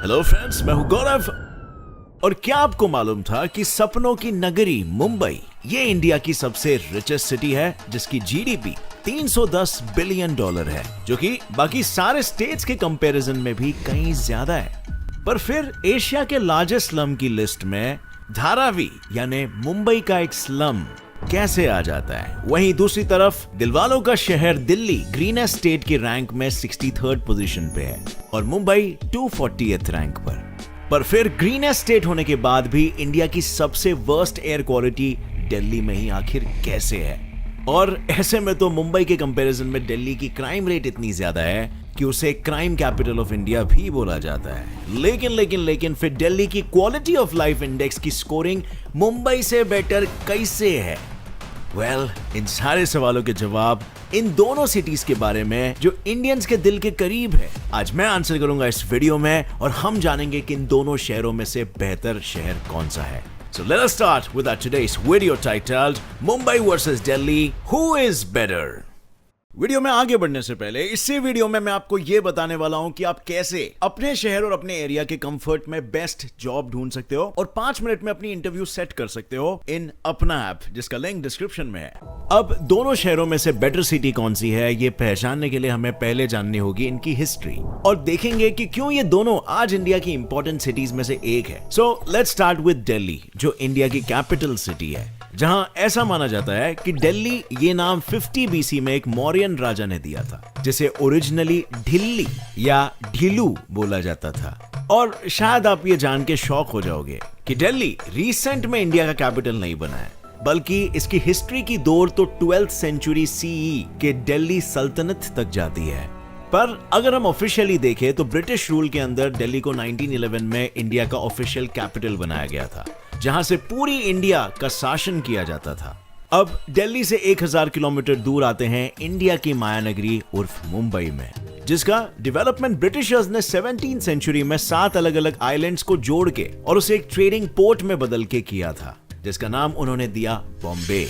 Hello friends, मैं हूं गौरव। और क्या आपको मालूम था कि सपनों की नगरी मुंबई ये इंडिया की सबसे रिचेस्ट सिटी है, जिसकी जीडीपी 310 बिलियन डॉलर है, जो कि बाकी सारे स्टेट्स के कंपैरिजन में भी कहीं ज्यादा है। पर फिर एशिया के लार्जेस्ट स्लम की लिस्ट में धारावी यानी मुंबई का एक स्लम कैसे आ जाता है? वहीं दूसरी तरफ दिलवालों का शहर दिल्ली ग्रीनेस्ट स्टेट की रैंक में 63rd पोजीशन पे है और मुंबई 240th रैंक पर फिर ग्रीनेस्ट स्टेट होने के बाद भी इंडिया की सबसे वर्स्ट एयर क्वालिटी दिल्ली में ही आखिर कैसे है? और ऐसे में तो मुंबई के कंपैरिजन में दिल्ली की क्राइम रेट इतनी ज्यादा है कि उसे क्राइम कैपिटल ऑफ इंडिया भी बोला जाता है। लेकिन फिर दिल्ली की क्वालिटी ऑफ लाइफ इंडेक्स की स्कोरिंग मुंबई से बेटर कैसे है? इन सारे सवालों के जवाब इन दोनों सिटीज के बारे में जो इंडियंस के दिल के करीब है, आज मैं आंसर करूंगा इस वीडियो में और हम जानेंगे कि इन दोनों शहरों में से बेहतर शहर कौन सा है। So let us start with our today's video titled Mumbai versus Delhi, who is better? Video में आगे बढ़ने से पहले इसी वीडियो में मैं आपको यह बताने वाला हूं कि आप कैसे अपने शहर और अपने एरिया के कंफर्ट में बेस्ट जॉब ढूंढ सकते हो और 5 मिनट में अपनी इंटरव्यू सेट कर सकते हो इन अपना ऐप, जिसका लिंक डिस्क्रिप्शन में है। अब दोनों शहरों में से बेटर सिटी कौन सी है, ये पहचानने के लिए हमें पहले जाननी होगी इनकी हिस्ट्री और देखेंगे कि क्यों ये दोनों आज इंडिया की इंपॉर्टेंट सिटीज में से एक है। सो लेट्स स्टार्ट विद दिल्ली, जो इंडिया की कैपिटल सिटी है, जहां ऐसा माना जाता है कि दिल्ली ये नाम 50 बीसी में एक मौर्यन राजा ने दिया था, जिसे ओरिजिनली ढिल्ली या ढिलू बोला जाता था। और शायद आप ये जान के शॉक हो जाओगे कि दिल्ली रिसेंट में इंडिया का कैपिटल नहीं बना है, बल्कि इसकी हिस्ट्री की दौर तो 12th सेंचुरी सीई के दिल्ली सल्तनत तक जाती है। पर अगर हम ऑफिशियली देखें तो ब्रिटिश रूल के अंदर दिल्ली को 1911 में इंडिया का ऑफिशियल कैपिटल बनाया गया था, जहां से पूरी इंडिया का शासन किया जाता था। अब दिल्ली से 1000 किलोमीटर दूर आते हैं इंडिया की मायानगरी उर्फ मुंबई में, जिसका डेवलपमेंट ब्रिटिशर्स ने 17th सेंचुरी में 7 अलग अलग आइलैंड्स को जोड़ के और उसे एक ट्रेडिंग पोर्ट में बदल के किया था, जिसका नाम उन्होंने दिया बॉम्बे।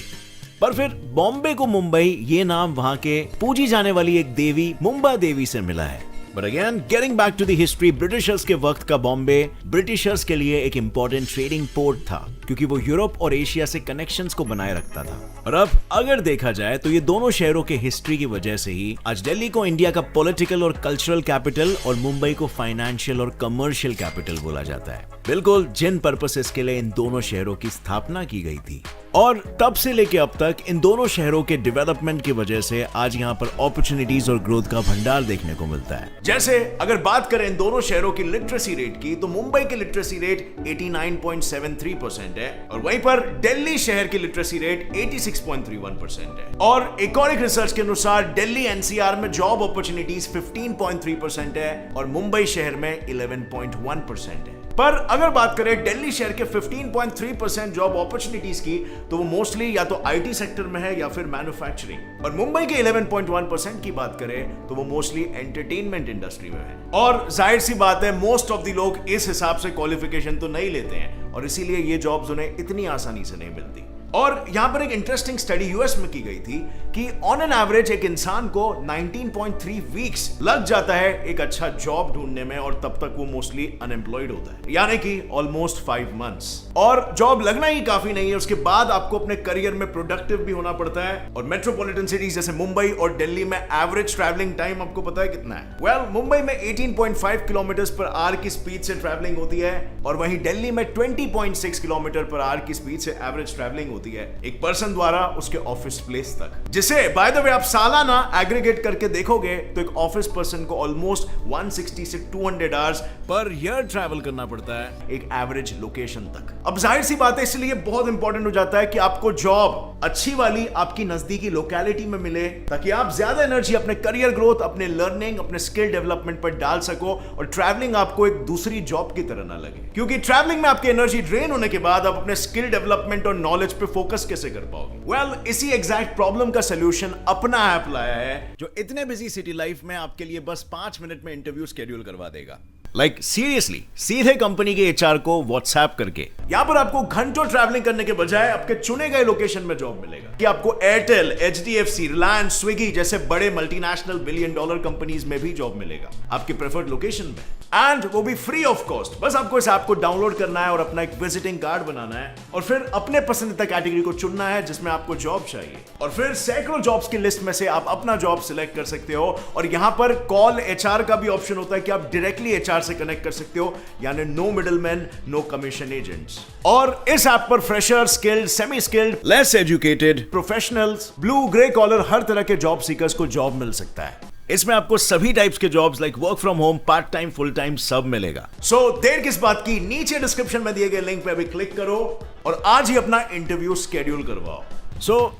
पर फिर बॉम्बे को मुंबई ये नाम वहां के पूजी जाने वाली एक देवी मुंबा देवी से मिला है। But again, getting back to the history, Britishers के वक्त का बॉम्बे ब्रिटिशर्स के लिए एक इंपॉर्टेंट ट्रेडिंग पोर्ट था, क्योंकि वो यूरोप और एशिया से कनेक्शंस को बनाए रखता था। और अब अगर देखा जाए तो ये दोनों शहरों के हिस्ट्री की वजह से ही आज दिल्ली को इंडिया का पॉलिटिकल और कल्चरल कैपिटल और मुंबई को फाइनेंशियल और कमर्शियल कैपिटल बोला जाता है, बिल्कुल जिन पर्पसेस के लिए इन दोनों शहरों की स्थापना की गई थी। और तब से लेके अब तक इन दोनों शहरों के डेवलपमेंट की वजह से आज यहाँ पर अपॉर्चुनिटीज और ग्रोथ का भंडार देखने को मिलता है। जैसे अगर बात करें इन दोनों शहरों की लिटरेसी रेट की, तो मुंबई की लिटरेसी रेट 89.73% है और वहीं पर दिल्ली शहर की लिटरेसी रेट 86.31% है। और इकोनॉमिक रिसर्च के अनुसार दिल्ली एनसीआर में जॉब अपॉर्चुनिटीज 15.3% है और मुंबई शहर में 11.1% है। पर अगर बात करें दिल्ली शहर के 15.3% जॉब अपॉर्चुनिटीज की, तो वो मोस्टली या तो आईटी सेक्टर में है या फिर मैन्युफैक्चरिंग, और मुंबई के 11.1% की बात करें तो वो मोस्टली एंटरटेनमेंट इंडस्ट्री में है। और जाहिर सी बात है, मोस्ट ऑफ द लोग इस हिसाब से क्वालिफिकेशन तो नहीं लेते हैं और इसीलिए ये जॉब्स उन्हें इतनी आसानी से नहीं मिलती। और यहां पर एक इंटरेस्टिंग स्टडी यूएस में की गई थी कि ऑन एन एवरेज एक इंसान को 19.3 वीक्स लग जाता है एक अच्छा जॉब ढूंढने में, और तब तक वो मोस्टली अनएम्प्लॉयड होता है, यानी कि ऑलमोस्ट 5 मंथ्स। और जॉब लगना ही काफी नहीं है, उसके बाद आपको अपने करियर में प्रोडक्टिव भी होना पड़ता है। और मेट्रोपॉलिटन सिटीज जैसे मुंबई और दिल्ली में एवरेज ट्रैवलिंग टाइम आपको पता है कितना है? मुंबई में 18.5 किलोमीटर पर आवर की स्पीड से ट्रैवलिंग होती है और वहीं दिल्ली में 20.6 किलोमीटर पर आवर की स्पीड से एवरेज ट्रैवलिंग होती है एक पर्सन द्वारा उसके ऑफिस प्लेस तक, जिसे बाय द वे आप सालाना एग्रीगेट करके देखोगे तो एक ऑफिस पर्सन को ऑलमोस्ट 160 से 200 आवर्स पर ईयर ट्रैवल करना पड़ता है एक एवरेज लोकेशन तक। अब जाहिर सी बात है, इसलिए बहुत इंपॉर्टेंट हो जाता है कि आपको जॉब अच्छी वाली आपकी नजदीकी लोकेलिटी में मिले, ताकि आप ज्यादा एनर्जी अपने करियर ग्रोथ, अपने लर्निंग, अपने स्किल डेवलपमेंट पर डाल सको और ट्रैवलिंग आपको एक दूसरी जॉब की तरह ना लगे। क्योंकि ट्रैवलिंग में आपकी एनर्जी ड्रेन होने के बाद आप अपने स्किल डेवलपमेंट और नॉलेज पे फोकस कैसे कर पाओगे? इसी एग्जैक्ट प्रॉब्लम का सॉल्यूशन अपना ऐप लाया है, जो इतने बिजी सिटी लाइफ में आपके लिए बस 5 मिनट में इंटरव्यू शेड्यूल करवा देगा। सीरियसली सीधे कंपनी के एचआर को व्हाट्सएप करके। यहाँ पर आपको घंटों ट्रैवलिंग करने के बजाय आपके चुने गए लोकेशन में जॉब मिलेगा कि आपको एयरटेल, एचडीएफसी, रिलायंस, स्विगी जैसे बड़े मल्टीनेशनल बिलियन डॉलर कंपनीज में भी जॉब मिलेगा आपके प्रेफर्ड लोकेशन में, एंड वो भी फ्री ऑफ कॉस्ट। बस आपको इस ऐप को डाउनलोड करना है और अपना एक विजिटिंग कार्ड बनाना है और फिर अपने पसंदीदा कैटेगरी को चुनना है जिसमें आपको जॉब चाहिए, और फिर सैकड़ों जॉब्स की लिस्ट में से आप अपना जॉब सिलेक्ट कर सकते हो। और यहां पर कॉल एचआर का भी ऑप्शन होता है कि आप डायरेक्टली एचआर से कनेक्ट कर सकते हो, यानी no middleman, no commission agents. और इस ऐप पर fresher, skilled, semi skilled, less educated, professionals, blue, grey collar, हर तरह के जॉब सीकर्स को जॉब मिल सकता है। इसमें आपको सभी टाइप्स के jobs like work from home, part time, full time सब मिलेगा। सो देर किस बात की, नीचे डिस्क्रिप्शन में दिए गए लिंक पे अभी क्लिक करो और आज ही अपना इंटरव्यू शेड्यूल करवाओ।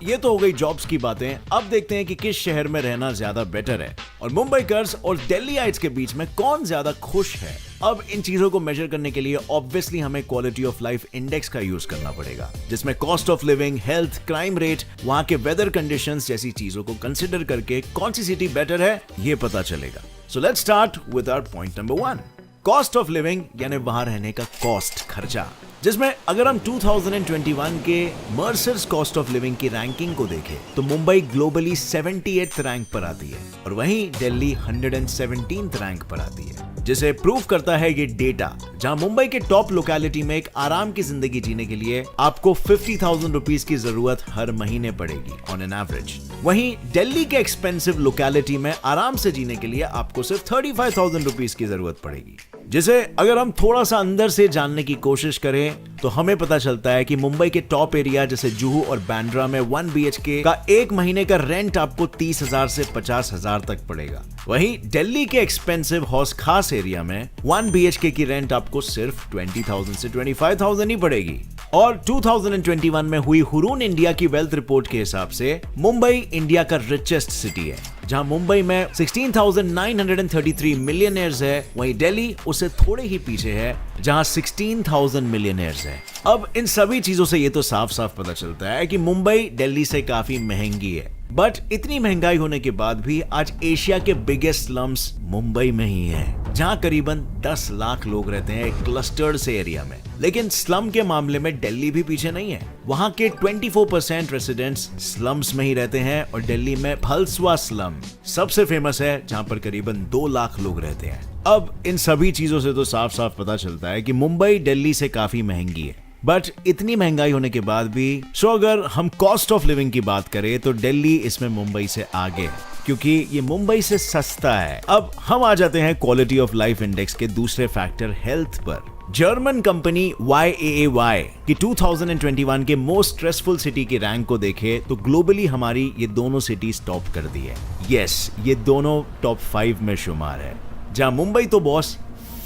ये तो हो गई जॉब्स की बातें। अब देखते हैं कि किस शहर में रहना ज्यादा बेटर है और मुंबईकर्स और दिल्लीइट्स के बीच में कौन ज्यादा खुश है। अब इन चीजों को मेजर करने के लिए ऑब्वियसली हमें क्वालिटी ऑफ लाइफ इंडेक्स का यूज करना पड़ेगा, जिसमें cost of living, health, crime rate, वहां के वेदर कंडीशंस जैसी चीजों को कंसिडर करके कौन सी सिटी बेटर है ये पता चलेगा। So let's start with our point number 1, cost of living, यानी वहां रहने का कॉस्ट, खर्चा, जिसमें अगर हम 2021 के मर्सर्स कॉस्ट ऑफ लिविंग की रैंकिंग को देखें तो मुंबई ग्लोबली 78th रैंक पर आती है और वहीं दिल्ली 117th रैंक पर आती है, जिसे प्रूव करता है ये डेटा, जहां मुंबई के टॉप लोकेलिटी में एक आराम की जिंदगी जीने के लिए आपको 50,000 रुपीस की जरूरत हर महीने पड़ेगी ऑन एन एवरेज। वहीं दिल्ली के एक्सपेंसिव लोकेलिटी में आराम से जीने के लिए आपको सिर्फ 35,000 रुपीस की जरूरत पड़ेगी, जिसे अगर हम थोड़ा सा अंदर से जानने की कोशिश करें तो हमें पता चलता है कि मुंबई के टॉप एरिया जैसे जुहू और बांद्रा में 1 BHK का एक महीने का रेंट आपको 30,000 से 50,000 तक पड़ेगा। वहीं दिल्ली के एक्सपेंसिव हौस खास एरिया में 1 BHK की रेंट आपको सिर्फ 20,000 से 25,000 ही पड़ेगी। और 2021 में हुई हुरून इंडिया की वेल्थ रिपोर्ट के हिसाब से मुंबई इंडिया का रिचेस्ट सिटी है, जहां मुंबई में 16,933 मिलियनेयर्स है, वहीं दिल्ली उससे थोड़े ही पीछे है जहां 16,000 मिलियनेयर्स है। अब इन सभी चीजों से ये तो साफ साफ पता चलता है कि मुंबई दिल्ली से काफी महंगी है, बट इतनी महंगाई होने के बाद भी आज एशिया के बिगेस्ट स्लम्स मुंबई में ही है, जहां करीबन 10 लाख लोग रहते हैं एक क्लस्टर्ड से एरिया में। लेकिन स्लम के मामले में दिल्ली भी पीछे नहीं है, वहां के 24% रेसिडेंट्स स्लम्स में ही रहते हैं और दिल्ली में फलसवा स्लम सबसे फेमस है, जहां पर करीबन 2 लाख लोग रहते हैं। अब इन सभी चीजों से तो साफ साफ पता चलता है कि मुंबई दिल्ली से काफी महंगी है, बट इतनी महंगाई होने के बाद भी अगर हम कॉस्ट ऑफ लिविंग की बात करें तो दिल्ली इसमें मुंबई से आगे है, क्योंकि ये मुंबई से सस्ता है। अब हम आ जाते हैं क्वालिटी ऑफ लाइफ इंडेक्स के दूसरे फैक्टर हेल्थ पर। जर्मन कंपनी YAAY की 2021 के मोस्ट स्ट्रेसफुल सिटी की रैंक को देखे तो ग्लोबली हमारी ये दोनों सिटीज टॉप कर दी है। यस, ये दोनों टॉप 5 में शुमार है, जहां मुंबई तो बॉस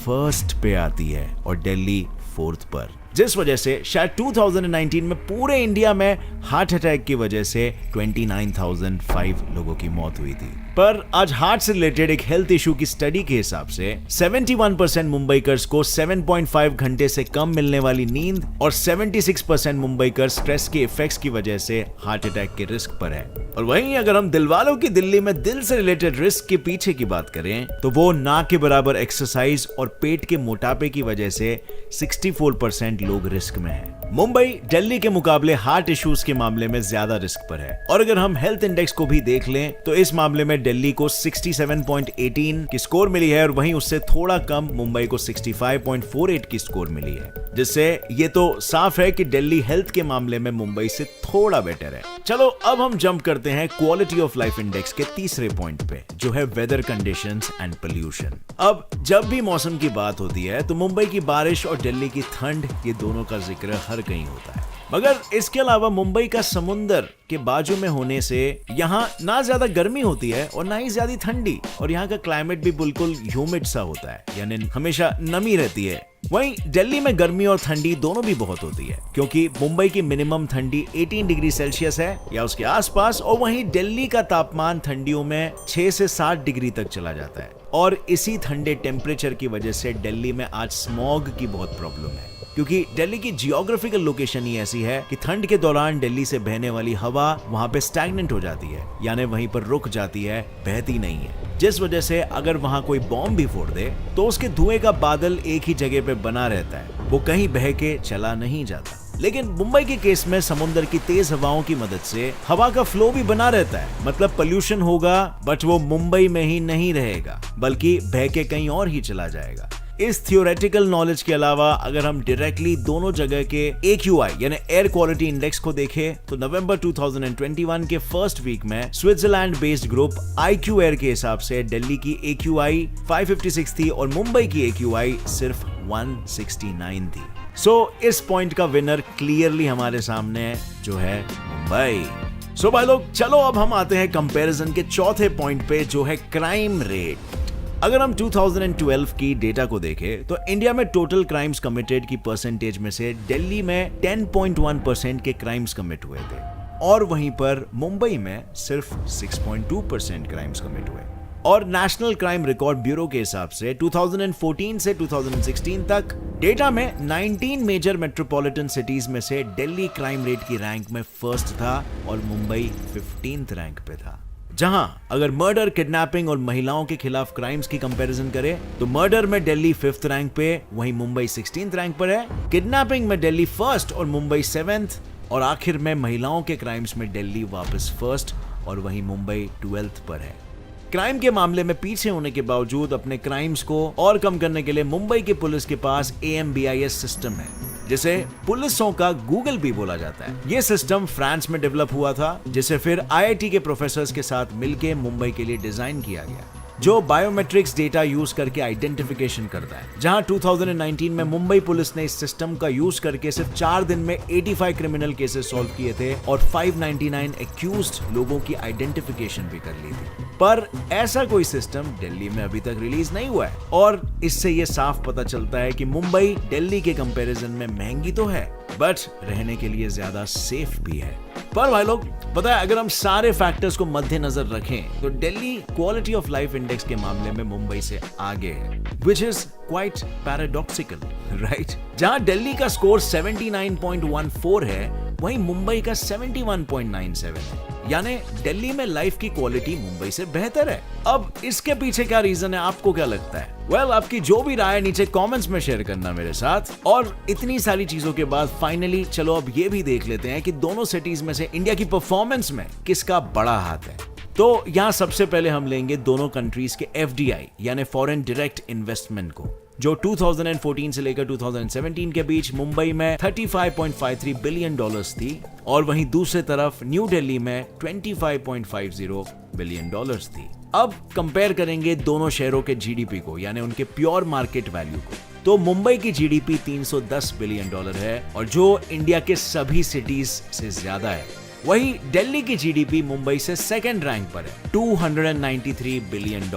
फर्स्ट पे आती है और दिल्ली 4th पर, जिस वजह से शायद 2019 में पूरे इंडिया में हार्ट अटैक की वजह से 29,005 लोगों की मौत हुई थी। पर आज हार्ट से रिलेटेड एक हेल्थ इशू की स्टडी के हिसाब से 71% मुंबईकर्स को 7.5 घंटे से कम मिलने वाली नींद और 76% मुंबईकर स्ट्रेस के इफेक्ट्स की वजह से हार्ट अटैक के रिस्क पर है। और वहीं अगर हम दिलवालों की दिल्ली में दिल से रिलेटेड रिस्क के पीछे की बात करें तो वो ना के बराबर एक्सरसाइज और पेट के मोटापे की वजह से 64% लोग रिस्क में हैं। मुंबई दिल्ली के मुकाबले हार्ट इश्यूज के मामले में ज्यादा रिस्क पर है। और अगर हम हेल्थ इंडेक्स को भी देख लें तो इस मामले में दिल्ली को 67.18 की स्कोर मिली है और वहीं उससे थोड़ा कम मुंबई को 65.48 की स्कोर मिली है, जिससे ये तो साफ है कि दिल्ली हेल्थ के मामले में मुंबई से थोड़ा बेटर है। चलो अब हम जंप करते हैं क्वालिटी ऑफ लाइफ इंडेक्स के तीसरे पॉइंट पे, जो है वेदर कंडीशंस एंड पोल्यूशन। अब जब भी मौसम की बात होती है तो मुंबई की बारिश और दिल्ली की ठंड, ये दोनों का जिक्र हर कहीं होता है, मगर इसके अलावा मुंबई का समुंदर के बाजू में होने से यहाँ ना ज्यादा गर्मी होती है और ना ही ज्यादा ठंडी, और यहाँ का क्लाइमेट भी बिल्कुल ह्यूमिड सा होता है, यानी हमेशा नमी रहती है। वहीं दिल्ली में गर्मी और ठंडी दोनों भी बहुत होती है, क्योंकि मुंबई की मिनिमम ठंडी 18 डिग्री सेल्सियस है या उसके आसपास, और वहीं दिल्ली का तापमान ठंडियों में 6 से 7 डिग्री तक चला जाता है। और इसी ठंडे टेम्परेचर की वजह से दिल्ली में आज स्मॉग की बहुत प्रॉब्लम है। क्योंकि दिल्ली की जियोग्राफिकल लोकेशन ही ऐसी है कि ठंड के दौरान दिल्ली से बहने वाली हवा वहां पे स्टैग्नेंट हो जाती है, यानी वहीं पर रुक जाती है, बहती नहीं है, जिस वजह से अगर वहां कोई बॉम्ब भी फोड़ दे तो उसके धुएं का बादल एक ही जगह पे बना रहता है, वो कहीं बह के चला नहीं जाता। लेकिन मुंबई के केस में समुद्र की तेज हवाओं की मदद से हवा का फ्लो भी बना रहता है, मतलब पोल्यूशन होगा बट वो मुंबई में ही नहीं रहेगा बल्कि बह के कहीं और ही चला जाएगा। इस थियोरेटिकल नॉलेज के अलावा अगर हम डायरेक्टली दोनों जगह के AQI यानी एयर क्वालिटी इंडेक्स को देखें तो नवंबर 2021 के फर्स्ट वीक में Switzerland based group IQ air के हिसाब से दिल्ली की AQI 556 थी और मुंबई की AQI सिर्फ 169 थी। इस पॉइंट का विनर क्लियरली हमारे सामने जो है मुंबई। भाई लोग चलो अब हम आते हैं कंपैरिजन के चौथे पॉइंट पे जो है क्राइम रेट। अगर हम 2012 की डेटा को देखें तो इंडिया में टोटल क्राइम्स कमिटेड की परसेंटेज में से दिल्ली में 10.1% के क्राइम्स कमिट हुए थे और वहीं पर मुंबई में सिर्फ 6.2% क्राइम्स कमिट हुए। और नेशनल क्राइम रिकॉर्ड ब्यूरो के हिसाब से 2014 से 2016 तक डेटा में 19 मेजर मेट्रोपॉलिटन सिटीज में से दिल्ली क्राइम रेट की रैंक में फर्स्ट था और मुंबई 15th रैंक पे था। जहां अगर मर्डर, किडनैपिंग और महिलाओं के खिलाफ क्राइम्स की कंपैरिजन करें तो मर्डर में दिल्ली 5th रैंक पे, वहीं मुंबई 16th रैंक पर है। किडनैपिंग में दिल्ली 1st और मुंबई 7th, और आखिर में महिलाओं के क्राइम्स में दिल्ली वापस 1st और वहीं मुंबई 12th पर है। क्राइम के मामले में पीछे होने के बावजूद अपने क्राइम्स को और कम करने के लिए मुंबई की पुलिस के पास AMBIS सिस्टम है, जिसे पुलिसों का गूगल भी बोला जाता है। ये सिस्टम फ्रांस में डेवलप हुआ था, जिसे फिर IIT के प्रोफेसर्स के साथ मिलकर मुंबई के लिए डिजाइन किया गया, जो बायोमेट्रिक्स डेटा यूज करके आइडेंटिफिकेशन करता है। जहां 2019 में मुंबई पुलिस ने इस सिस्टम का यूज करके सिर्फ 4 दिन में 85 क्रिमिनल केसेस सॉल्व किए थे और 599 एक्यूज्ड लोगों की आइडेंटिफिकेशन भी कर ली थी। पर ऐसा कोई सिस्टम दिल्ली में अभी तक रिलीज नहीं हुआ है और इससे ये साफ पता चलता है कि मुंबई दिल्ली के कंपैरिजन में महंगी तो है बट रहने के लिए ज्यादा सेफ भी है। पर भाई लोग पता है, अगर हम सारे फैक्टर्स को मद्देनजर रखें तो Delhi quality of life index के मामले में मुंबई से आगे है, which is quite paradoxical, right? जहां दिल्ली का स्कोर 79.14 है, वहीं मुंबई का 71.97 है, यानी दिल्ली में लाइफ की क्वालिटी मुंबई से बेहतर है। अब इसके पीछे क्या रीजन है, आपको क्या लगता है? आपकी जो भी राय नीचे कमेंट्स में शेयर करना मेरे साथ। और इतनी सारी चीजों के बाद फाइनली चलो अब ये भी देख लेते हैं कि दोनों सिटीज में से इंडिया की परफॉर्मेंस में किसका बड़ा हाथ है। तो यहाँ सबसे पहले हम लेंगे दोनों कंट्रीज के FDI यानी फॉरेन डायरेक्ट इन्वेस्टमेंट को, जो 2014 से लेकर 2017 के बीच मुंबई में $35.53 बिलियन थी और वहीं दूसरे तरफ न्यू दिल्ली में $25.50 बिलियन थी। अब कंपेयर करेंगे दोनों शहरों के GDP को, यानी उनके प्योर मार्केट वैल्यू को। तो मुंबई की GDP $310 बिलियन है और जो इंडिया के सभी सिटीज से ज्यादा है। वहीं दिल्ली की GDP मुंबई से सेकंड रैंक पर है, $293 बिलियन।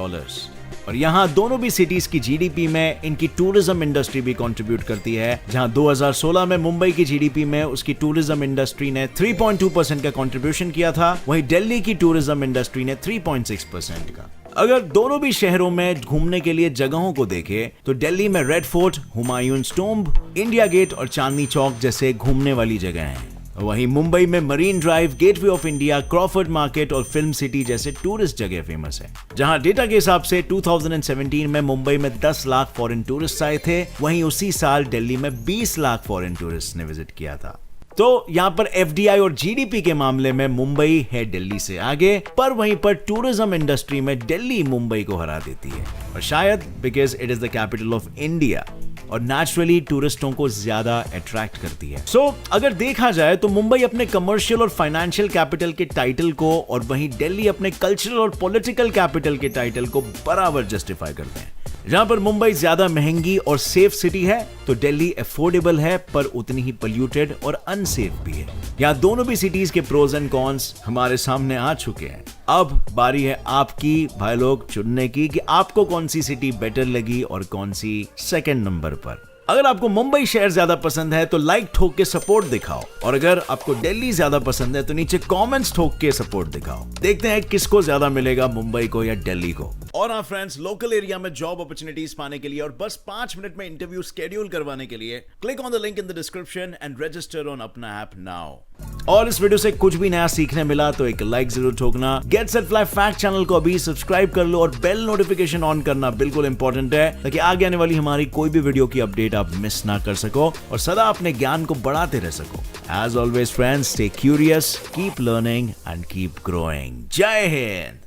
और यहाँ दोनों भी सिटीज की GDP में इनकी टूरिज्म इंडस्ट्री भी कंट्रीब्यूट करती है, जहाँ 2016 में मुंबई की GDP में उसकी टूरिज्म इंडस्ट्री ने 3.2% का कंट्रीब्यूशन किया था, वहीं दिल्ली की टूरिज्म इंडस्ट्री ने 3.6% का। अगर दोनों भी शहरों में घूमने के लिए जगहों को देखें तो दिल्ली में Red Fort, Humayun's Tomb, India Gate और चांदनी चौक जैसे घूमने वाली जगह हैं। वहीं मुंबई में marine drive, gateway of India, Crawford market और फिल्म सिटी जैसे टूरिस्ट जगह फेमस है। जहां डेटा के हिसाब से 2017 में मुंबई में 10 लाख फॉरेन टूरिस्ट आए थे, वहीं उसी साल दिल्ली में 20 लाख फॉरेन टूरिस्ट ने विजिट किया था। तो यहाँ पर FDI और GDP के मामले में मुंबई है दिल्ली से आगे, पर वहीं पर टूरिज्म इंडस्ट्री में दिल्ली मुंबई को हरा देती है, और शायद because it is the capital of India और नेचुरली टूरिस्टों को ज्यादा अट्रैक्ट करती है। अगर देखा जाए तो मुंबई अपने कमर्शियल और फाइनेंशियल कैपिटल के टाइटल को और वहीं दिल्ली अपने कल्चरल और पॉलिटिकल कैपिटल के टाइटल को बराबर जस्टिफाई करते हैं। जहां पर मुंबई ज्यादा महंगी और सेफ सिटी है तो दिल्ली अफोर्डेबल है पर उतनी ही पोल्यूटेड और अनसेफ भी है। यहाँ दोनों भी सिटीज के प्रोज एंड कॉन्स हमारे सामने आ चुके हैं। अब बारी है आपकी भाई लोग चुनने की कि आपको कौन सी सिटी बेटर लगी और कौन सी सेकंड नंबर पर। अगर आपको मुंबई शहर ज्यादा पसंद है तो लाइक ठोक के सपोर्ट दिखाओ, और अगर आपको दिल्ली ज्यादा पसंद है तो नीचे कमेंट्स ठोक के सपोर्ट दिखाओ। देखते हैं किसको ज्यादा मिलेगा, मुंबई को या दिल्ली को। और हाँ फ्रेंड्स, लोकल एरिया में जॉब अपॉर्चुनिटीज पाने के लिए और बस 5 मिनट में इंटरव्यू शेड्यूल करवाने के लिए click on the link in the description and register on अपना ऐप नाउ। और इस वीडियो से कुछ भी नया सीखने मिला तो एक लाइक जरूर ठोकना। Get set fly fact channel को अभी सब्सक्राइब कर लो और बेल नोटिफिकेशन ऑन करना बिल्कुल इंपॉर्टेंट है, ताकि आगे आने वाली हमारी कोई भी वीडियो की अपडेट आप मिस ना कर सको और सदा अपने ज्ञान को बढ़ाते रह सको। As always friends, stay curious, keep learning and keep growing. जय हिंद।